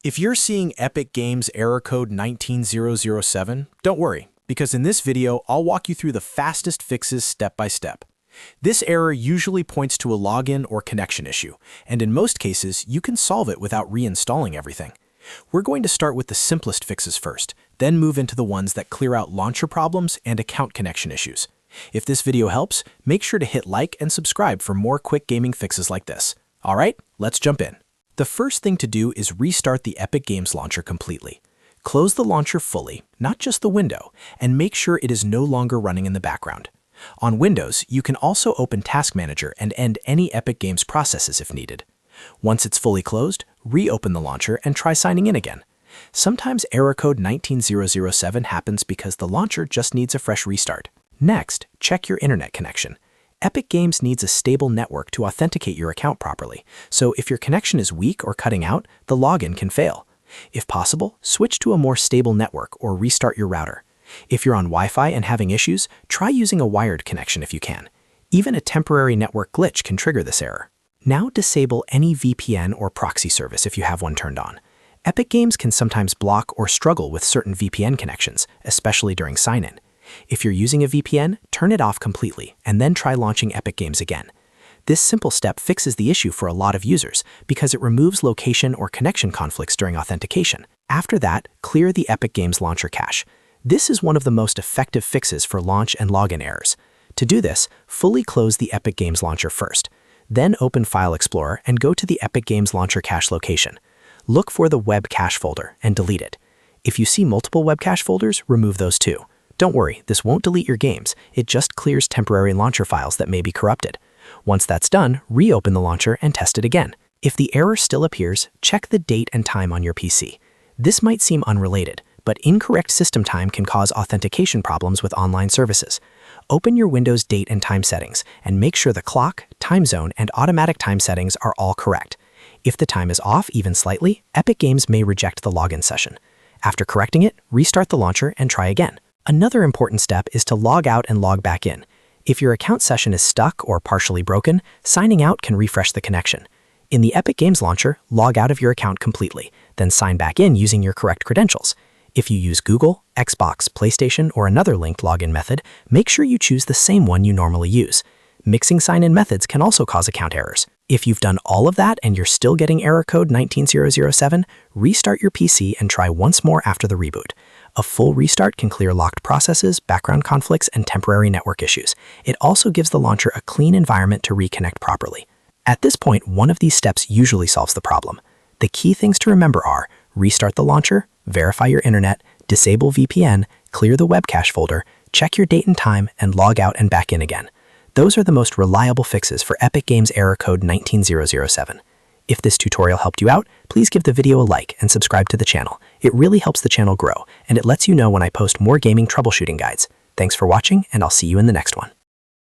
If you're seeing Epic Games error code 19007, don't worry, because in this video, I'll walk you through the fastest fixes step by step. This error usually points to a login or connection issue, and in most cases, you can solve it without reinstalling everything. We're going to start with the simplest fixes first, then move into the ones that clear out launcher problems and account connection issues. If this video helps, make sure to hit like and subscribe for more quick gaming fixes like this. All right, let's jump in. The first thing to do is restart the Epic Games launcher completely. Close the launcher fully, not just the window, and make sure it is no longer running in the background. On Windows, you can also open Task Manager and end any Epic Games processes if needed. Once it's fully closed, reopen the launcher and try signing in again. Sometimes error code 19007 happens because the launcher just needs a fresh restart. Next, check your internet connection. Epic Games needs a stable network to authenticate your account properly, so if your connection is weak or cutting out, the login can fail. If possible, switch to a more stable network or restart your router. If you're on Wi-Fi and having issues, try using a wired connection if you can. Even a temporary network glitch can trigger this error. Now disable any VPN or proxy service if you have one turned on. Epic Games can sometimes block or struggle with certain VPN connections, especially during sign-in. If you're using a VPN, turn it off completely and then try launching Epic Games again. This simple step fixes the issue for a lot of users because it removes location or connection conflicts during authentication. After that, clear the Epic Games launcher cache. This is one of the most effective fixes for launch and login errors. To do this, fully close the Epic Games launcher first. Then open File Explorer and go to the Epic Games launcher cache location. Look for the Webcache folder and delete it. If you see multiple Webcache folders, remove those too. Don't worry, this won't delete your games, it just clears temporary launcher files that may be corrupted. Once that's done, reopen the launcher and test it again. If the error still appears, check the date and time on your PC. This might seem unrelated, but incorrect system time can cause authentication problems with online services. Open your Windows date and time settings and make sure the clock, time zone, and automatic time settings are all correct. If the time is off even slightly, Epic Games may reject the login session. After correcting it, restart the launcher and try again. Another important step is to log out and log back in. If your account session is stuck or partially broken, signing out can refresh the connection. In the Epic Games launcher, log out of your account completely, then sign back in using your correct credentials. If you use Google, Xbox, PlayStation, or another linked login method, make sure you choose the same one you normally use. Mixing sign-in methods can also cause account errors. If you've done all of that and you're still getting error code 19007, restart your PC and try once more after the reboot. A full restart can clear locked processes, background conflicts, and temporary network issues. It also gives the launcher a clean environment to reconnect properly. At this point, one of these steps usually solves the problem. The key things to remember are restart the launcher, verify your internet, disable VPN, clear the Webcache folder, check your date and time, and log out and back in again. Those are the most reliable fixes for Epic Games error code 19007. If this tutorial helped you out, please give the video a like and subscribe to the channel. It really helps the channel grow, and it lets you know when I post more gaming troubleshooting guides. Thanks for watching, and I'll see you in the next one.